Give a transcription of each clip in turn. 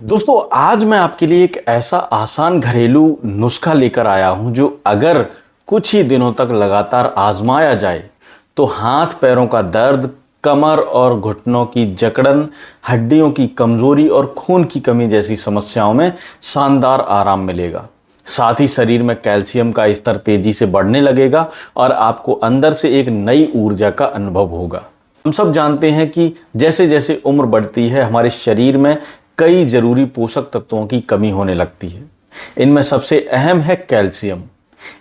दोस्तों आज मैं आपके लिए एक ऐसा आसान घरेलू नुस्खा लेकर आया हूं जो अगर कुछ ही दिनों तक लगातार आजमाया जाए तो हाथ पैरों का दर्द, कमर और घुटनों की जकड़न, हड्डियों की कमजोरी और खून की कमी जैसी समस्याओं में शानदार आराम मिलेगा। साथ ही शरीर में कैल्शियम का स्तर तेजी से बढ़ने लगेगा और आपको अंदर से एक नई ऊर्जा का अनुभव होगा। हम सब जानते हैं कि जैसे जैसे उम्र बढ़ती है हमारे शरीर में कई जरूरी पोषक तत्वों की कमी होने लगती है। इनमें सबसे अहम है कैल्शियम।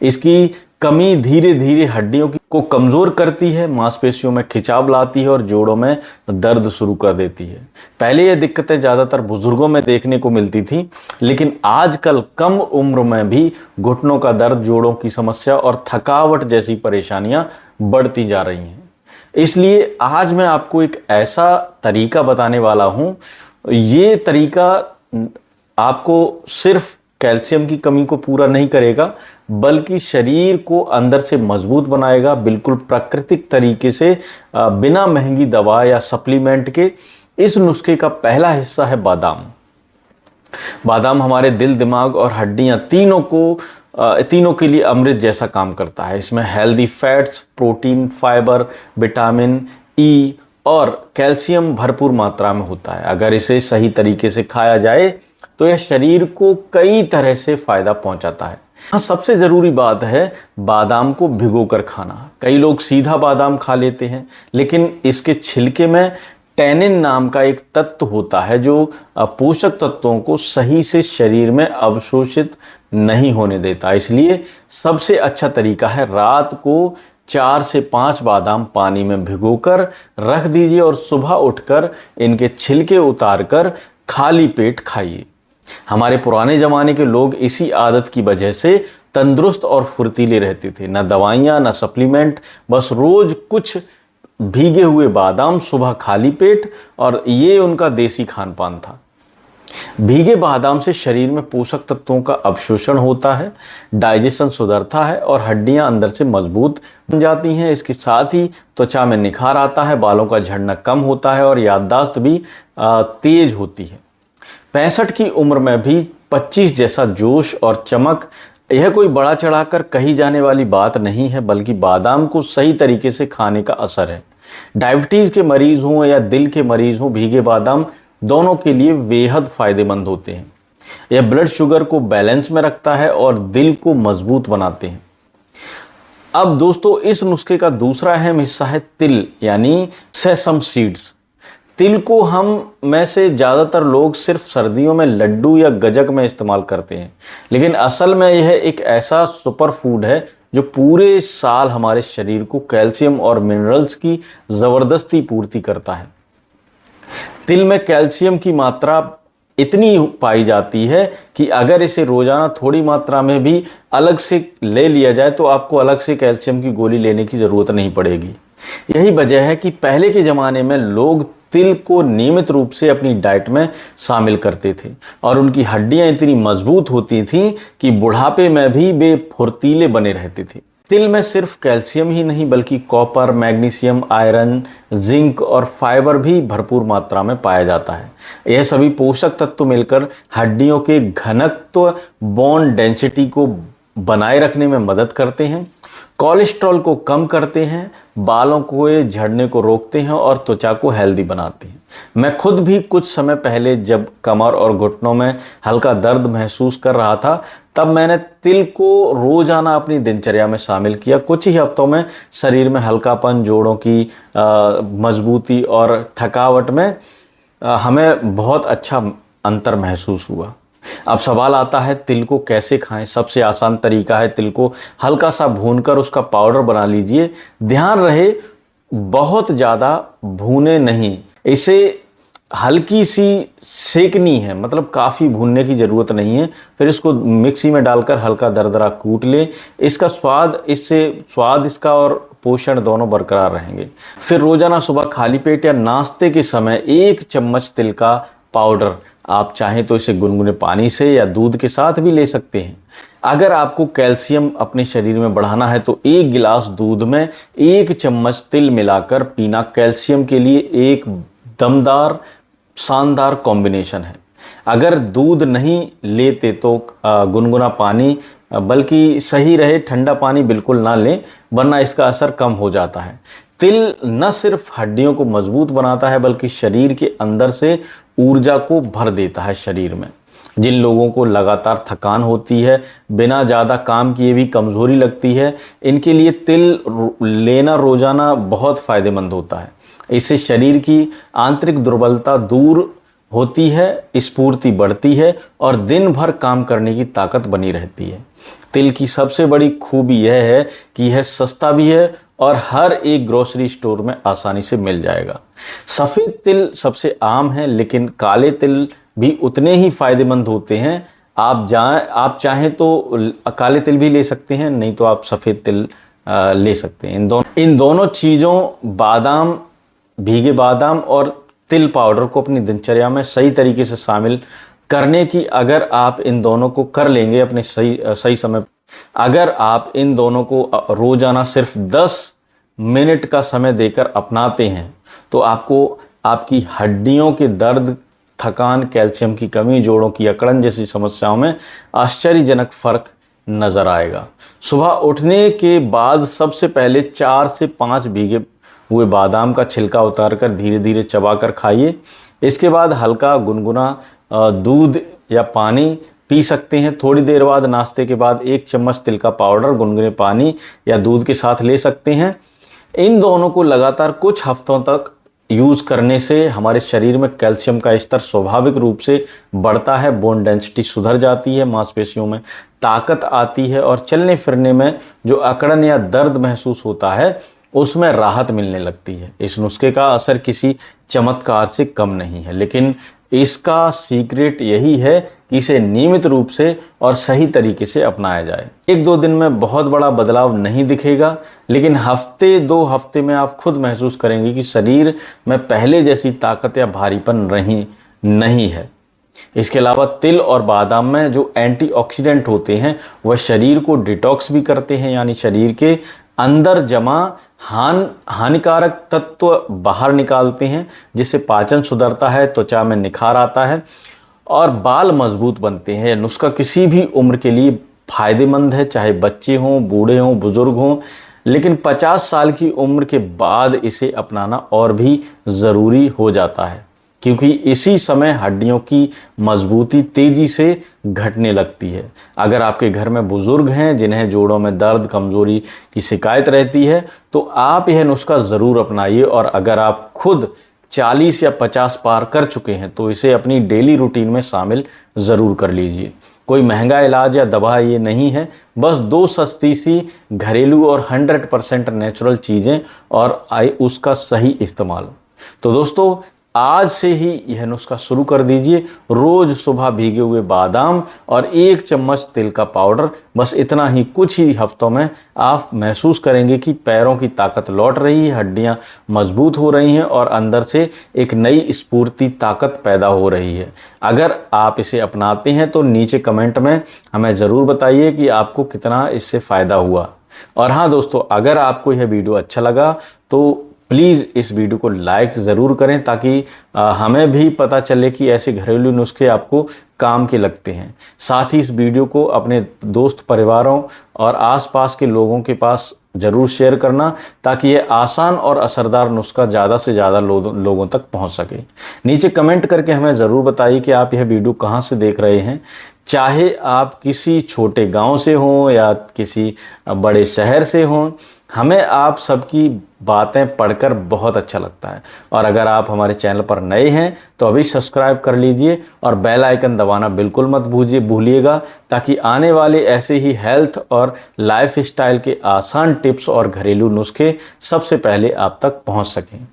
इसकी कमी धीरे धीरे हड्डियों को कमजोर करती है, मांसपेशियों में खिंचाव लाती है और जोड़ों में दर्द शुरू कर देती है। पहले ये दिक्कतें ज्यादातर बुजुर्गों में देखने को मिलती थी, लेकिन आजकल कम उम्र में भी घुटनों का दर्द, जोड़ों की समस्या और थकावट जैसी परेशानियां बढ़ती जा रही हैं। इसलिए आज मैं आपको एक ऐसा तरीका बताने वाला हूं। ये तरीका आपको सिर्फ कैल्शियम की कमी को पूरा नहीं करेगा, बल्कि शरीर को अंदर से मजबूत बनाएगा, बिल्कुल प्राकृतिक तरीके से, बिना महंगी दवा या सप्लीमेंट के। इस नुस्खे का पहला हिस्सा है बादाम। बादाम हमारे दिल, दिमाग और हड्डियां तीनों के लिए अमृत जैसा काम करता है। इसमें healthy fats, protein, fibre, vitamin E और कैल्शियम भरपूर मात्रा में होता है। अगर इसे सही तरीके से खाया जाए तो यह शरीर को कई तरह से फायदा पहुंचाता है। हाँ, सबसे जरूरी बात है बादाम को भिगोकर खाना। कई लोग सीधा बादाम खा लेते हैं, लेकिन इसके छिलके में टैनिन नाम का एक तत्व होता है जो पोषक तत्वों को सही से शरीर में अवशोषित नहीं होने देता। इसलिए सबसे अच्छा तरीका है रात को 4 से 5 बादाम पानी में भिगोकर रख दीजिए और सुबह उठकर इनके छिलके उतारकर खाली पेट खाइए। हमारे पुराने जमाने के लोग इसी आदत की वजह से तंदुरुस्त और फुर्तीले रहते थे। न दवाइयाँ, न सप्लीमेंट, बस रोज कुछ भीगे हुए बादाम, सुबह खाली पेट, और ये उनका देसी खान पान था। भीगे बादाम से शरीर में पोषक तत्वों का अवशोषण होता है, डाइजेशन सुधरता है और हड्डियां अंदर से मजबूत बन जाती हैं। इसके साथ ही त्वचा में निखार आता है, बालों का झड़ना कम होता है और याददाश्त भी तेज होती है। 65 की उम्र में भी 25 जैसा जोश और चमक, यह कोई बड़ा चढ़ाकर कही जाने वाली बात नहीं है, बल्कि बादाम को सही तरीके से खाने का असर है। डायबिटीज के मरीज हों या दिल के मरीज हों, भीगे बादाम दोनों के लिए बेहद फायदेमंद होते हैं। यह ब्लड शुगर को बैलेंस में रखता है और दिल को मजबूत बनाते हैं। अब दोस्तों, इस नुस्खे का दूसरा अहम हिस्सा है तिल, यानी सेसम सीड्स। तिल को हम में से ज़्यादातर लोग सिर्फ सर्दियों में लड्डू या गजक में इस्तेमाल करते हैं, लेकिन असल में यह एक ऐसा सुपर फूड है जो पूरे साल हमारे शरीर को कैल्शियम और मिनरल्स की ज़बरदस्ती पूर्ति करता है। तिल में कैल्शियम की मात्रा इतनी पाई जाती है कि अगर इसे रोजाना थोड़ी मात्रा में भी अलग से ले लिया जाए तो आपको अलग से कैल्शियम की गोली लेने की ज़रूरत नहीं पड़ेगी। यही वजह है कि पहले के ज़माने में लोग तिल को नियमित रूप से अपनी डाइट में शामिल करते थे और उनकी हड्डियां इतनी मजबूत होती थीं कि बुढ़ापे में भी वे फुर्तीले बने रहते थे। तिल में सिर्फ कैल्शियम ही नहीं, बल्कि कॉपर, मैग्नीशियम, आयरन, जिंक और फाइबर भी भरपूर मात्रा में पाया जाता है। यह सभी पोषक तत्व मिलकर हड्डियों के घनत्व, बोन डेंसिटी को बनाए रखने में मदद करते हैं, कोलेस्ट्रॉल को कम करते हैं, बालों को झड़ने को रोकते हैं और त्वचा को हेल्दी बनाते हैं। मैं खुद भी कुछ समय पहले जब कमर और घुटनों में हल्का दर्द महसूस कर रहा था, तब मैंने तिल को रोजाना अपनी दिनचर्या में शामिल किया। कुछ ही हफ्तों में शरीर में हल्कापन, जोड़ों की मजबूती और थकावट में हमें बहुत अच्छा अंतर महसूस हुआ। अब सवाल आता है तिल को कैसे खाएं। सबसे आसान तरीका है तिल को हल्का सा भूनकर उसका पाउडर बना लीजिए। ध्यान रहे बहुत ज़्यादा भूने नहीं, इसे हल्की सी सेकनी है, मतलब काफ़ी भूनने की ज़रूरत नहीं है। फिर इसको मिक्सी में डालकर हल्का दरदरा कूट लें। इसका स्वाद इसका और पोषण दोनों बरकरार रहेंगे। फिर रोज़ाना सुबह खाली पेट या नाश्ते के समय 1 चम्मच तिल का पाउडर, आप चाहें तो इसे गुनगुने पानी से या दूध के साथ भी ले सकते हैं। अगर आपको कैल्शियम अपने शरीर में बढ़ाना है तो 1 गिलास दूध में 1 चम्मच तिल मिलाकर पीना कैल्शियम के लिए एक दमदार शानदार कॉम्बिनेशन है। अगर दूध नहीं लेते तो गुनगुना पानी, बल्कि सही रहे ठंडा पानी बिल्कुल ना लें, वरना इसका असर कम हो जाता है। तिल न सिर्फ हड्डियों को मजबूत बनाता है बल्कि शरीर के अंदर से ऊर्जा को भर देता है शरीर में। जिन लोगों को लगातार थकान होती है, बिना ज़्यादा काम किए भी कमज़ोरी लगती है, इनके लिए तिल लेना रोज़ाना बहुत फ़ायदेमंद होता है। इससे शरीर की आंतरिक दुर्बलता दूर होती है, स्फूर्ति बढ़ती है और दिन भर काम करने की ताकत बनी रहती है। तिल की सबसे बड़ी खूबी यह है कि यह सस्ता भी है और हर एक ग्रोसरी स्टोर में आसानी से मिल जाएगा। सफ़ेद तिल सबसे आम है, लेकिन काले तिल भी उतने ही फायदेमंद होते हैं। आप चाहें तो काले तिल भी ले सकते हैं, नहीं तो आप सफ़ेद तिल ले सकते हैं। इन दोनों चीज़ों बादाम, भीगे बादाम और तिल पाउडर को अपनी दिनचर्या में सही तरीके से शामिल करने की अगर आप इन दोनों को कर लेंगे अपने सही समय, अगर आप इन दोनों को रोज़ाना सिर्फ 10 मिनट का समय देकर अपनाते हैं तो आपको आपकी हड्डियों के दर्द, थकान, कैल्शियम की कमी, जोड़ों की अकड़न जैसी समस्याओं में आश्चर्यजनक फ़र्क नज़र आएगा। सुबह उठने के बाद सबसे पहले 4 से 5 भीगे हुए बादाम का छिलका उतारकर धीरे धीरे चबाकर खाइए। इसके बाद हल्का गुनगुना दूध या पानी पी सकते हैं। थोड़ी देर बाद नाश्ते के बाद 1 चम्मच तिल का पाउडर गुनगुने पानी या दूध के साथ ले सकते हैं। इन दोनों को लगातार कुछ हफ्तों तक यूज़ करने से हमारे शरीर में कैल्शियम का स्तर स्वाभाविक रूप से बढ़ता है, बोन डेंसिटी सुधर जाती है, मांसपेशियों में ताकत आती है और चलने फिरने में जो अकड़न या दर्द महसूस होता है उसमें राहत मिलने लगती है। इस नुस्खे का असर किसी चमत्कार से कम नहीं है, लेकिन इसका सीक्रेट यही है कि इसे नियमित रूप से और सही तरीके से अपनाया जाए। 1-2 दिन में बहुत बड़ा बदलाव नहीं दिखेगा, लेकिन हफ्ते 2 हफ्ते में आप खुद महसूस करेंगे कि शरीर में पहले जैसी ताकत या भारीपन नहीं है। इसके अलावा तिल और बादाम में जो एंटीऑक्सीडेंट होते हैं वह शरीर को डिटॉक्स भी करते हैं, यानी शरीर के अंदर जमा हानिकारक तत्व बाहर निकालते हैं, जिससे पाचन सुधरता है, त्वचा में निखार आता है और बाल मजबूत बनते हैं। नुस्खा किसी भी उम्र के लिए फायदेमंद है, चाहे बच्चे हों, बूढ़े हों, बुजुर्ग हों, लेकिन 50 साल की उम्र के बाद इसे अपनाना और भी ज़रूरी हो जाता है, क्योंकि इसी समय हड्डियों की मजबूती तेज़ी से घटने लगती है। अगर आपके घर में बुज़ुर्ग हैं जिन्हें जोड़ों में दर्द, कमज़ोरी की शिकायत रहती है, तो आप यह नुस्खा ज़रूर अपनाइए। और अगर आप खुद 40 या 50 पार कर चुके हैं तो इसे अपनी डेली रूटीन में शामिल ज़रूर कर लीजिए। कोई महंगा इलाज या दवा ये नहीं है, बस 2 सस्ती सी घरेलू और 100% नेचुरल चीज़ें और उसका सही इस्तेमाल। तो दोस्तों, आज से ही यह नुस्खा शुरू कर दीजिए। रोज़ सुबह भीगे हुए बादाम और 1 चम्मच तिल का पाउडर, बस इतना ही। कुछ ही हफ्तों में आप महसूस करेंगे कि पैरों की ताकत लौट रही है, हड्डियां मजबूत हो रही हैं और अंदर से एक नई स्फूर्ति, ताकत पैदा हो रही है। अगर आप इसे अपनाते हैं तो नीचे कमेंट में हमें ज़रूर बताइए कि आपको कितना इससे फ़ायदा हुआ। और हाँ दोस्तों, अगर आपको यह वीडियो अच्छा लगा तो प्लीज़ इस वीडियो को लाइक ज़रूर करें, ताकि हमें भी पता चले कि ऐसे घरेलू नुस्खे आपको काम के लगते हैं। साथ ही इस वीडियो को अपने दोस्त, परिवारों और आसपास के लोगों के पास ज़रूर शेयर करना, ताकि ये आसान और असरदार नुस्खा ज़्यादा से ज़्यादा लोगों तक पहुंच सके। नीचे कमेंट करके हमें ज़रूर बताइए कि आप यह वीडियो कहां से देख रहे हैं। चाहे आप किसी छोटे गांव से हों या किसी बड़े शहर से हों, हमें आप सबकी बातें पढ़कर बहुत अच्छा लगता है। और अगर आप हमारे चैनल पर नए हैं तो अभी सब्सक्राइब कर लीजिए और बेल आइकन दबाना बिल्कुल मत भूलिएगा, ताकि आने वाले ऐसे ही हेल्थ और लाइफ स्टाइल के आसान टिप्स और घरेलू नुस्खे सबसे पहले आप तक पहुंच सकें।